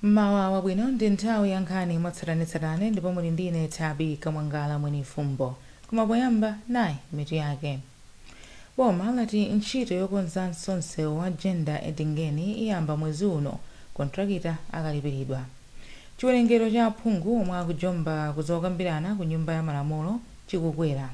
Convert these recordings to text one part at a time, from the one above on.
Mawa wabwino ndi nthawi ya nkhani mwatsatanetsatane ndipo muli ndine Thabi Kamwangala mwini fumbo. Koma poyamba nayi mitu yake. Boma lati ntchito yokonza msewu wa Jenda Edingeni iyamba mwezi uno, kontrakita akalipiridwa. Chiwerengero cha aphungu omwe akujomba kuzokambirana ku nyumba ya malamulo chikukwera.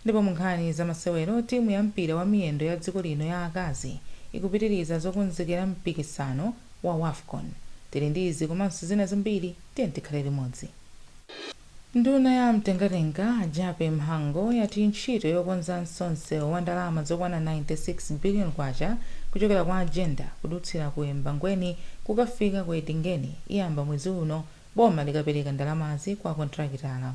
Ndipo mu nkhani za masewero, timu ya mpira wa miyendo ya dziko lino ya akazi ikupitiriza zokonzekera mpikisano wa WAFCON. Tili ndi izi komanso zina zambiri, tikhale limodzi. Nduna ya mtengatenga Jape Mhango yati ntchito yokonza msewu wa ndalama zokwana 96 billion kwacha kuchokera kwa agenda kudutsira ku Embangweni kukafika ku Edingeni iyamba mwezi uno, boma likapereka ndalamazi kwa kontrakitala.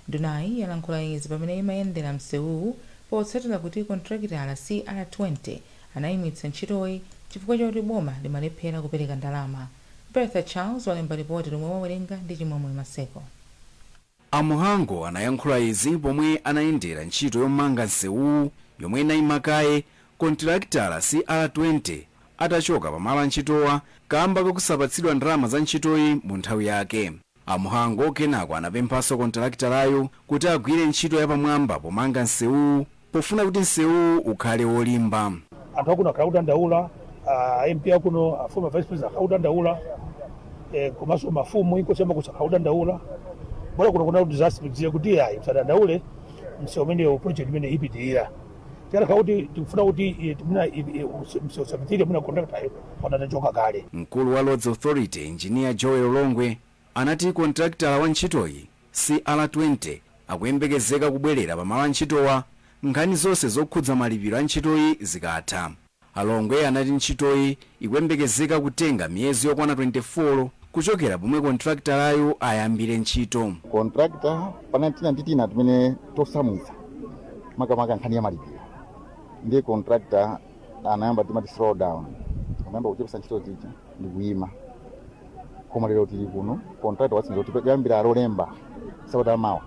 Ndunayi yalankhula izi pamene imayendera msewuwu potsatira kuti kontrakitala CR20 anayimitsa ntchitoyi chifukwa choti boma limalephera kupereka ndalama. Bertha Charles walemba ripoti lomwe wawerenga ndi Chimwemwe Maseko. Mhango anayankhula izi pomwe anayendera ntchito yomanga msewu yomwe inayimakaye kontrakitala CR20 atachoka pamalo a ntchitowa kamba kakusapatsidwa ndalama za ntchitoyi mu nthawi yake. Mhango kenako anapemphanso kontrakitalayo kuti agwire ntchito yapamwamba pomanga msewu pofuna kuti msewu ukhale wolimba. Anthu akuno akaudandaula, MP akuno former vice president akaudandaula, komanso mafumu inkosema kusakaudandaula. Bora kuna disaster kuti ayi msadandaule msewu umene project imene ipitirira. Tiyana kuti tikufuna kuti msewu sabitire muna contractor wanatachoka kale. Mkulu wa Roads Authority Engineer Joel Longwe anati kontrakitala wa ntchitoyi CR20 akuyembekezeka kubwerera pamalo a ntchitowa nkhani zonse zokhudza malipiro a ntchitoyi zikatha. Alongwe anati ntchitoyi ikuyembekezeka kutenga miyezi yokwana 24 kuchokera pomwe kontrakitalayo ayambire ntchito. Kontrakita panantina nditina tumene tosamwitsa makamaka nkhani ya malipiro. Ndiye kontrakita anayamba timati slow down. Anayamba kuchepesa ntchito zija ndi kuyima. Koma lero tili kuno kontrakita watsinza kuti kuyambira alolemba sabata mawa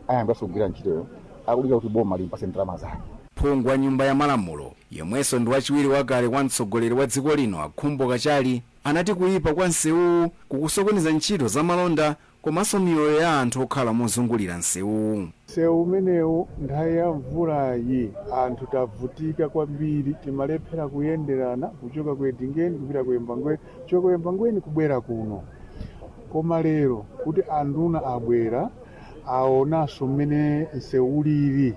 ayamba sugwira ntchitoyo akudika kuti boma limpase ndalama zake. Phungu wa nyumba ya malamulo yemwenso ndi wachiwiri wakale kwa mtsogoleri wa dziko lino Akhumbo Kachali anati kuyipa kwa msewu kukusokoneza ntchito za malonda komanso miyoyo ya anthu okhala mozungulira msewu. Msewu umenewu nthawi ya mvulayi anthu tavutika kwambiri, timalephera kuyenderana kuchoka ku Edingeni kupita ku Embangweni, kuchoka ku Embangweni kubwera kuno. Koma lero kuti anduna abwera aonanso mmene msewu ulili,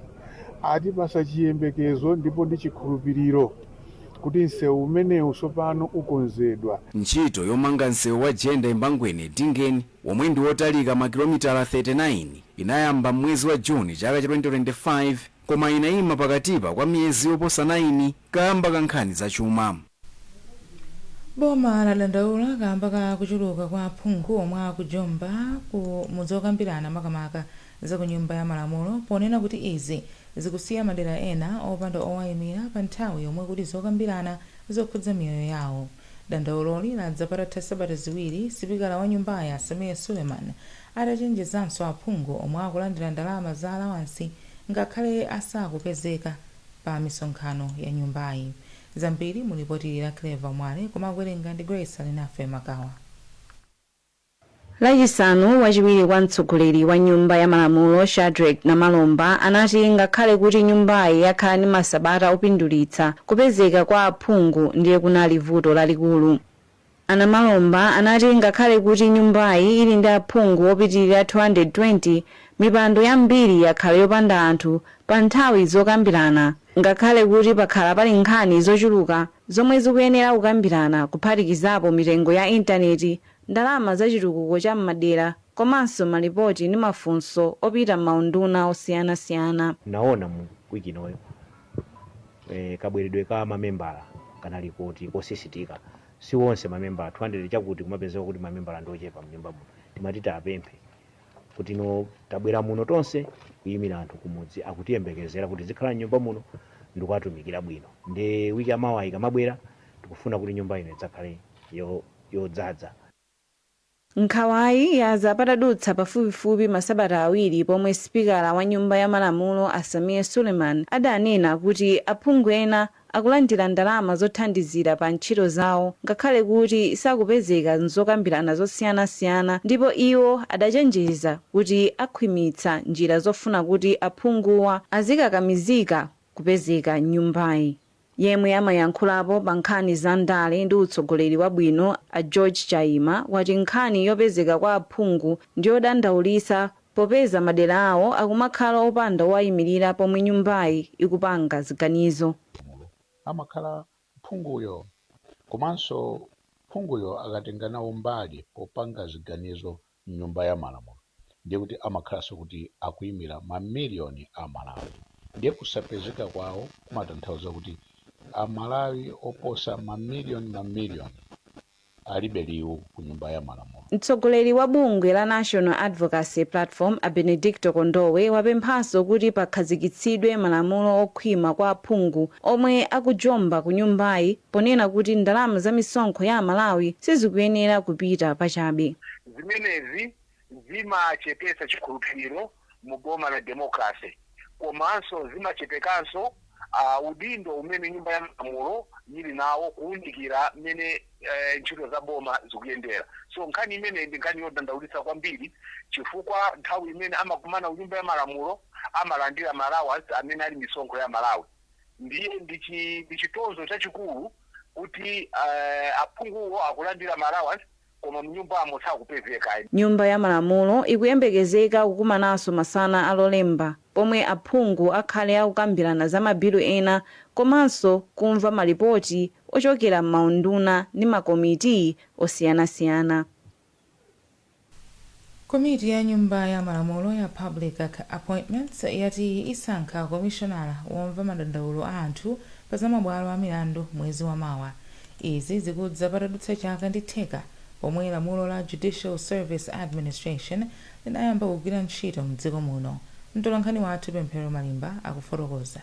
atipasa chiyembekezo ndipo ndi chikhulupiriro kuti msewu umenewu tsopano ukonzedwa. Ntchito yomanga msewu wa Jenda Embangweni Edingeni womwe ndi wotalika makilomitala 39 inayamba mwezi wa Juni chaka cha 2025 koma inayima pakatipa kwa miyezi yoposa 9 kamba kankhani za chuma. Boma ladandaula kamba ka kuchuluka kwa aphungu omwe akujomba ku muzokambirana makamaka za ku nyumba ya malamulo, ponena kuti izi zikusiya madera ena opanda owayimira pa nthawi yomwe kuti zokambirana zokhudza miyoyo yawo. Dandauloli ladza patatha sabata ziwiri sipikala wa nyumbayi Samia Suleiman atachenjezanso aphungu omwe akulandira ndalama za alawansi ngakhale asakupezeka pa misonkhano ya nyumbayi. Zambiri mulipoti la Clever Mwale koma akuwerenga ndi Grace Alinafe Makawa. Lachisanu wachiwiri kwa mtsogoleri wa nyumba ya malamulo Shadrack Namalomba anati ngakhale kuti nyumbayi yakhala ndi masabata opindulitsa, kupezeka kwa aphungu ndiye kunali vuto lalikulu. Namalomba anati ngakhale kuti nyumbayi ili ndi aphungu opitirira 220, mipando yambiri yakhala yopanda anthu pa nthawi zokambirana, ngakhale kuti pakhala pali nkhani zochuluka zomwe zikuyenera kukambirana kuphatikizapo mitengo ya intaneti, ndalama za chitukuko cha m'madera komanso malipoti ndi mafunso opita m'maunduna osiyanasiyana. Naona mu wiki inoyo kabweredwe ka mamembala kanali kuti kosisitika si wonse mamembala 200 chakuti kumapezeka kuti mamembala ndochepa mnyumba muno. Timati apemphe kuti no tabwera muno tonse kuyimira anthu kumudzi akutiyembekezera kuti zikhala nyumba muno ndikuwatumikira bwino. Ndi wiki amawa ikamabwera tikufuna kuti nyumba ino idzakhale yodzaza. Nkhawayi yaza patadutsa pafupifupi masabata awiri pomwe spikala wa nyumba ya malamulo Samia Suleiman adanena kuti aphungu ena akulandira ndalama zothandizira pa ntchito zawo ngakhale kuti sakupezeka nzokambirana zosiyanasiyana, ndipo iwo adachenjeza kuti akhwimitsa njira zofuna kuti aphunguwa azikakamizika kupezeka m'nyumbayi. Yemwe amayankhulapo pa nkhani za ndale ndi utsogoleri wabwino a George Chaima wati nkhani yopezeka kwa aphungu ndi yodandaulitsa popeza madera awo akumakhala opanda owayimirira pomwe nyumbayi ikupanga ziganizo. Amakhala phunguyo komanso phunguyo akatenga nawo mbali popanga ziganizo m'nyumba ya malamulo, ndiye kuti amakhalanso kuti akuyimira mamiliyoni a Malawi. Ndiye kusapezeka kwawo kumatanthauza kuti Amalawi oposa mamiliyoni alibe liwu ku nyumba ya malamulo. Mtsogoleri wa bungwe la National Advocacy Platform a Benedicto Kondowe wapemphanso kuti pakhazikitsidwe malamulo okhwima kwa aphungu omwe akujomba ku nyumbayi, ponena kuti ndalama za misonkho ya Malawi sizikuyenera kupita pachabe. Zimenezi zimachepetsa chikhulupiriro mu boma la demokrasi, komanso zimachepekanso udindo umene nyumba ya malamulo yili nawo kuwunikira mmene ntchito za boma zikuyendera. So nkhani imene ndi nkhani yodandaulitsa kwambiri, chifukwa nthawi imene amakumana ku nyumba ya malamulo amalandira Malawi amene ali misonkho ya Malawi. Ndiye ndi chitonzo chachikulu kuti aphunguwo akulandira Malawi koma mnyumbamo sakupezeka. Nyumba ya malamulo ikuyembekezeka kukumananso masana alolemba pomwe aphungu akhale akukambirana za mabilu ena komanso kumva malipoti ochokera m'maunduna ndi makomiti osiyanasiyana. Komiti ya nyumba ya malamulo ya Public Appointments yati isankha komishonala womva madandaulo a anthu pa za mabwalo a milandu mwezi wa Mawa. Izi zikudza patadutsa chaka ndi theka pomwe lamulo la Judicial Service Administration linayamba kugwira ntchito m'dziko muno. Mtolankhani wathu Pemphero Malimba akufotokoza.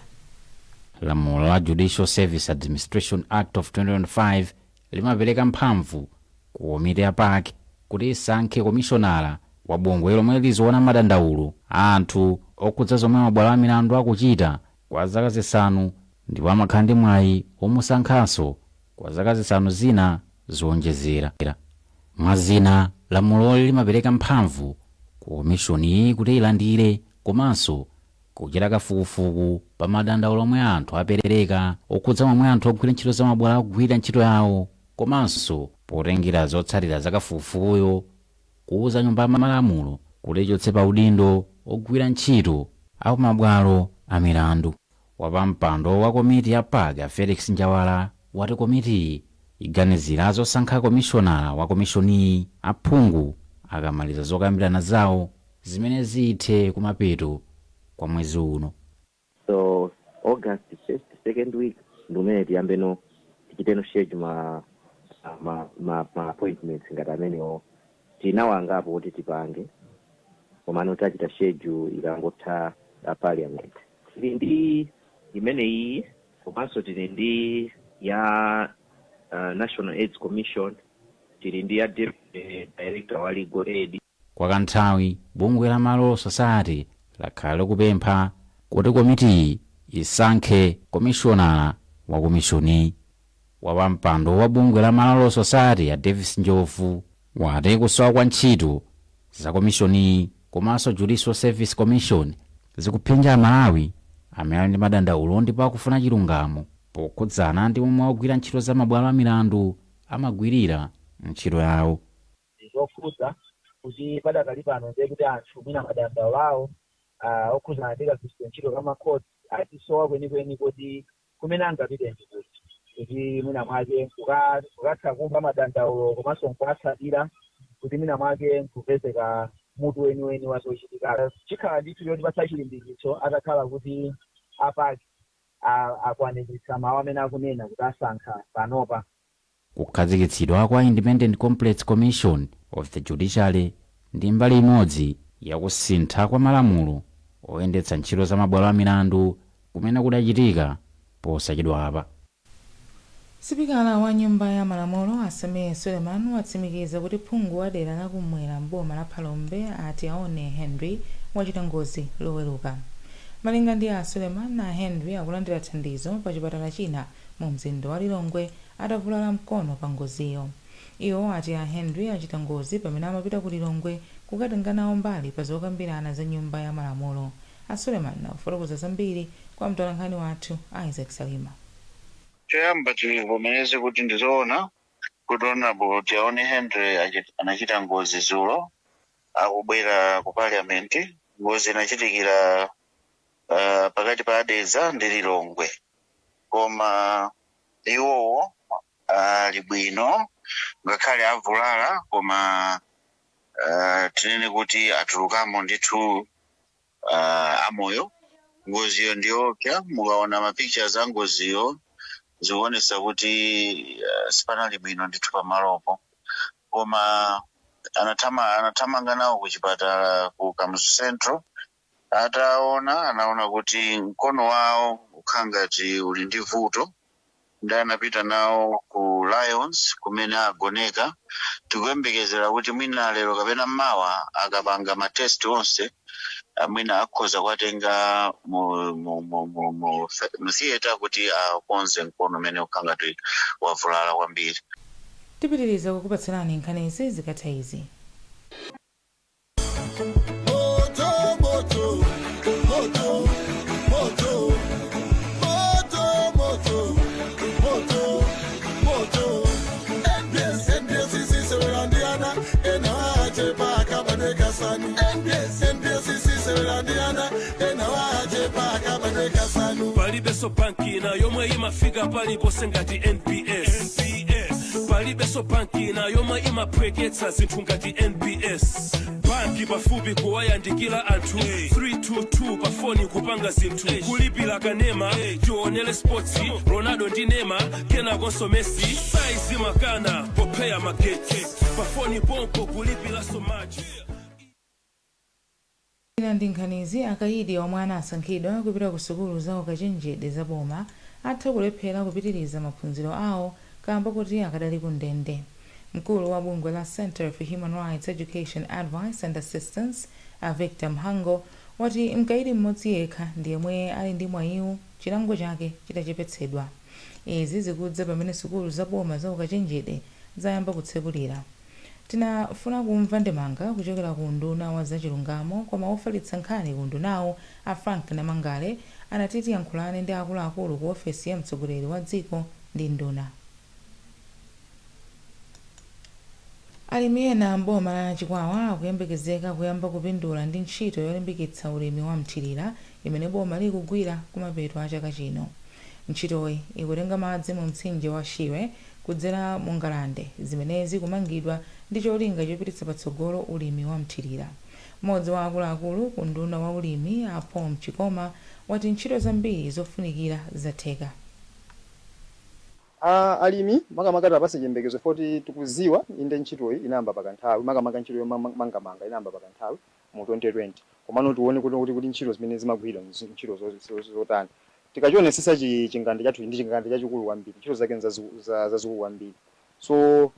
Lamulo la Judicial Service Administration Act of 2025 limapereka mphamvu ku komiti ya PAC kuti isankhe komishonala wa bungwe lomwe liziona madandaulo a anthu okhudza zomwe mabwalo a milandu akuchita kwa zaka zisanu, ndipo amakhala ndi mwayi omusankhanso kwa zaka zisanu zina zowonjezera. Mwazina, lamulo limapereka mphamvu ku komishoni kuti ilandire komanso kuchita kafukufuku pa madandaulo omwe anthu apereka okhudza momwe anthu ogwira ntchito za mabwalo akugwira ntchito yawo, komanso potengera zotsatira za kafukufukuyo kuuza nyumba ya malamulo kuti ichotse pa udindo ogwira ntchito a mabwalo a milandu. Wapampando wa komiti ya PAC Felix Njawala wati komiti iganizira zosankha komishonala wa komishoni aphungu akamaliza zokambirana zawo zimene zithe kumapeto kwa mwezi uno. So August first second week ndumene tiyambeno tichiteno schedule ma appointments ngati amenewo tinawangapo kuti tipange komano tachita schedule ikangotha parliament. Tili ndi imene iyi komanso tili ndi ya National AIDS Commission, tili ndi ya Director wa Legal Aid. Kwa kanthawi bungwe la Malawi Society lakhala likupempha kuti komiti isankhe komishonala wa komishoni. Wapampando wa bungwe la Malawi Society ya Davis Njofu wati kusowa kwa ntchito za komishoni komanso Judicial Service Commission zikuphinja Malawi amene ali ndi madandaulo ndipo akufuna chilungamo pokhudzana ndi momwe ogwira ntchito za mabwalo a milandu amagwirira ntchito yawo. Zokhudza kuti padakali pano ndiye kuti anthu mwina madandaulo awo okhudzana ndi kagwiritsidwe ntchito ka makhoti atisowa kwenikweni kuti kumene angapite ndikuti kuti mwina mwake kukatha kumva madandaulo komanso nkuwatsatira kuti mwina mwake nkupezeka mutu weniweni wa zochitika. Chikhala ndithu choti patsa chilimbikitso atakhala kuti apaki akwanitsa mawu amene akunena kuti asankha panopa. Kukhazikitsidwa kwa Independent Complex Commission of the Judiciary ndi mbali imodzi yakusintha kwa malamulo oyendetsa ntchito za mabwalo a milandu kumene kudachitika posachedwa apa. Sipikala wa nyumba ya malamulo Asame Suleiman watsimikiza kuti phungu wa dera lakumwera mboma la Phalombe ati aone Henry wachita ngozi loweruka. malinga ndi a Suleiman na Henry akulandira thandizo pa chipatala china mu mzinda wa Lilongwe atavulala mkono pa ngoziyo. Iwo ati a Henry achita ngozi pamene amapita ku Lilongwe kukatenga nawo mbali pa zokambirana za nyumba ya malamulo. A Suleiman akufotokoza zambiri kwa mtolankhani wathu Isaac Salima. Choyamba tivomereze kuti ndizoona kuti honorable Tiaone Henry anachita ngozi zulo akubwera ku parliament. Ngozi inachitikira pakati pa Adeza ndi Lilongwe, koma iwowo ali bwino ngakhale avulala, koma tinene kuti atulukamo ndithu amoyo. Ngoziyo ndiopsa, mukaona mapictures a ngoziyo zikuonesa kuti sipanali bwino ndithu pamalopo, koma anathamanga nawo ku chipatala ku Kamuzu Central. Anaona kuti mkono wawo ukhangati uli ndi vuto, ndi anapita nawo ku Lions kumene agoneka. Tikuyembekezera kuti mwina lero kapena mmawa akapanga matest onse mwina akhoza kuwatenga mu theater kuti akonze mkono umene ukhangati wavulala kwambiri. Tipitiriza kukupatsirani nkhani izi zikatha izi. Palibeso banki na yomwe imafika paliponse ngati NPS. Palibeso banki na yomwe imapweketsa zinthu ngati NPS. Banki pafupi kuwayandikira anthu 322 pa foni kupanga zinthu, kulipira kanema tionele sports Ronaldo ndi Neymar kenakonso Messi saizi makana popeya mageti pa foni pompo kulipira somaji. Ndi nkhanizi akayidi omwe anasankhidwa kupita ku sukulu za ukachenjede za boma atha kulephera kupitiriza maphunziro awo kamba kuti akadali ku ndende. Mkulu wa bungwe la Center for Human Rights Education Advice and Assistance Victor Mhango wati mkaidi mmodzi yekha ndi yemwe ali ndi mwayiwu chilango chake chitachepetsedwa. Izi zikudza pamene sukulu za boma za ukachenjede zayamba kutsekulira. Tinafuna kumva ndemanga kuchokera ku nduna wa zachilungamo koma ofalitsa nkhani ku ndunawo a Frank Namangale anatiti yankhulane ndi akuluakulu ku ofesi ya mtsogoleri wa dziko ndi nduna. Alimi ena mboma la Chikwawa akuyembekezeka kuyamba kupindula ndi ntchito yolimbikitsa ulimi wa mthirira imene boma likugwira kumapeto a chaka chino. Ntchitoyi ikutenga madzi mu mtsinje wa Shiwe kudzera mu ngalande zimenezi kumangidwa ndi cholinga chopititsa patsogolo ulimi wa mthirira. Mmodzi wa akuluakulu ku nduna wa ulimi a Paul Chikoma wati ntchito zambiri zofunikira zatheka. Alimi makamaka tapase chiyembekezo foti tikuziwa inde ntchitoyi inayamba pakanthawi, makamaka ntchito yomangamanga inayamba pakanthawi mu 2020, komano tione kuti ntchito zimene zimagwira ntchito zotani. Tikachionesesa chingande chathu ndi chingande chachikulu kwambiri, ntchito zake zazikulu kwambiri. So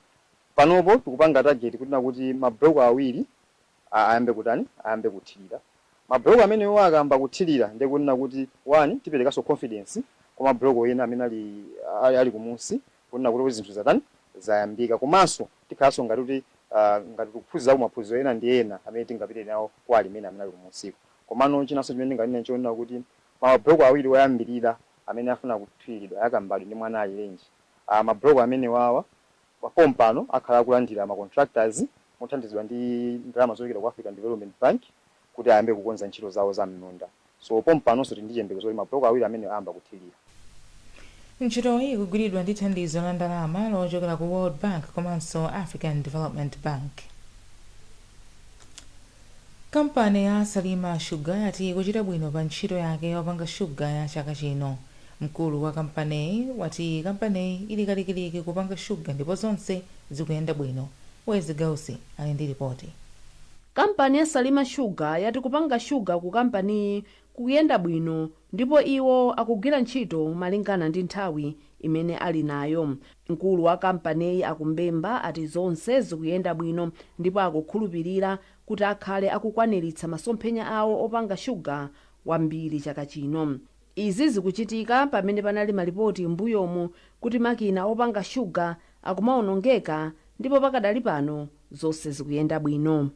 panopo tikupanga target kuti mablock awiri ayambe kutani, ayambe kuthirira. Mablock amenewo akamba kuthirira ndi kunena kuti 1 tiperekaso confidence kwa mablock ena amene ali kumunsi kunena kuti zinthu zatani zayambika, komanso tikhaso ngati kuphunzira maphunziro ena ndi ena amene tingapite nawo kwa alimi amene ali kumunsi. Komano chinanso chimene ndinganene chonena kuti mablock awiri woyambirira amene afuna kuthiridwa yakambali ndi mwana ali lenji. Mablock amene wawa papompano akhala kulandira ma contractors mothandizidwa ndi ndalama zochokera ku African Development Bank kuti ayambe kukonza ntchito zawo za mnunda. So pompano so ndi chiyembekezo kuti mablock awiri amene ayamba kuthirira. Ntchitoyi ikugwiridwa ndi thandizo la ndalama lochokera ku World Bank komanso African Development Bank. Kampani ya Salima Sugar yati kuchita bwino pa ntchito yake yopanga shuga ya chaka chino. Mkulu wa kampani wati kampani ili kalikiliki kupanga shuga ndipo zonse zikuyenda bwino. Wezi Gausi ali ndi ripoti. Kampani ya Salima Sugar yati kupanga shuga ku kampani kuyenda bwino ndipo iwo akugwira ntchito malingana ndi nthawi imene ali nayo. Mkulu wa kampani akumbemba ati zonse zikuyenda bwino ndipo akukhulupirira kuti akhale akukwaniritsa masomphenya awo opanga shuga wambiri chaka chino. Izi zikuchitika pamene panali malipoti m'mbuyomu kuti makina opanga shuga akumaonongeka ndipo pakadali pano zonse zikuyenda bwino.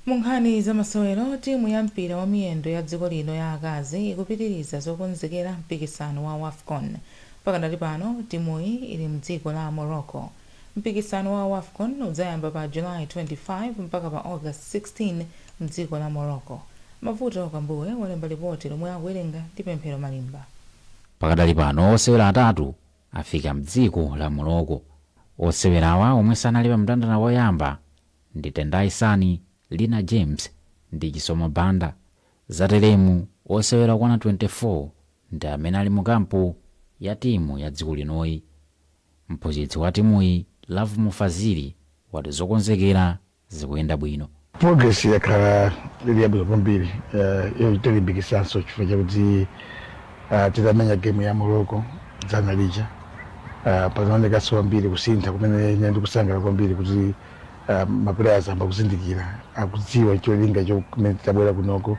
Mu nkhani za masewero, timu ya mpira wa miyendo ya dziko lino ya akazi ikupitiriza zokonzekera mpikisano wa WAFCON. Pakadali pano timuyi ili mdziko la Morocco. Mpikisano wa WAFCON udzayamba pa July 25 mpaka pa August 16 mdziko la Morocco. Mavuto Kambuwe walemba ripoti lomwe akuwerenga ndi Pemphero Malimba. Pakadali pano osewera atatu afika mdziko la Morocco. Osewerawa omwe sanali pa mndandanda woyamba ndi Tendai Sani, Lina James ndi Chisomo Banda. Zateremu osewera kwana 24 ndi amene ali mu kampu ya timu ya dziko linoyi. Mphunzitsi wa timuyi Love Mufaziri wati zokonzekera zikuyenda bwino. Progress yakhala lili yabwino kwambiri iyo tilimbikitsanso chifukwa chakuti titamenya game ya Morocco dzana lija panaonekanso ambiri kusintha kumene ine ndikusangala kwambiri kuti maplayers amba kuzindikira akudziwa cholinga chomene tabwera kunoko,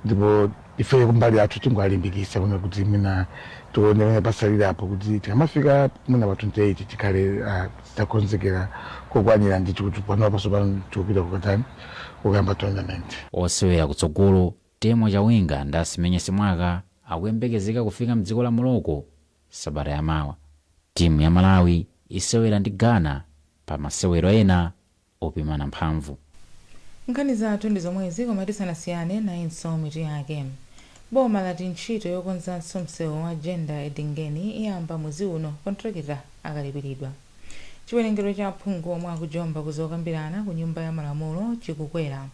ndipo ife kumbali athu tingalimbikitsa kuna kuti mina tione pamene pasalirapo kuti tikamafika mwina pa 28 tikhale takonzekera kokwanira ndithu kuti panopaso pano tikupita kukatani kukamba tournament. Osewera kutsogolo timu ya winga ndi Asimenyese Mwaka akuyembekezeka kufika mdziko la Morocco sabata yamawa. Timu ya Malawi isewera ndi Ghana pa masewero ena opimana mphamvu. Nkhani zathu ndi zomwezi koma tisanasiyane nayinso mitu yake. Boma lati ntchito yokonzanso msewu wa Jenda Edingeni iyamba mwezi uno kontrakita akalipiridwa. Chiwerengero cha aphungu omwe akujomba kuzokambirana ku nyumba ya malamulo chikukwera.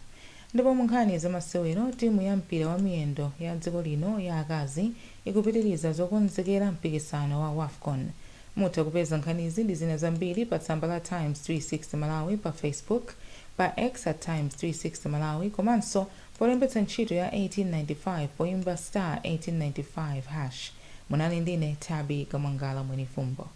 Ndipo mu nkhani za masewero, timu ya mpira wa miyendo ya dziko lino ya akazi ikupitiriza zokonzekera mpikisano wa WAFCON. Mutha kupeza nkhanizi ndi zina zambiri pa tsamba la Times 360 Malawi pa Facebook, pa X @Times 360 Malawi, komanso polembetsa ntchito ya 1895 poimba *1895#. Munali ndine Tabi Kamwangala Mwenifumbo.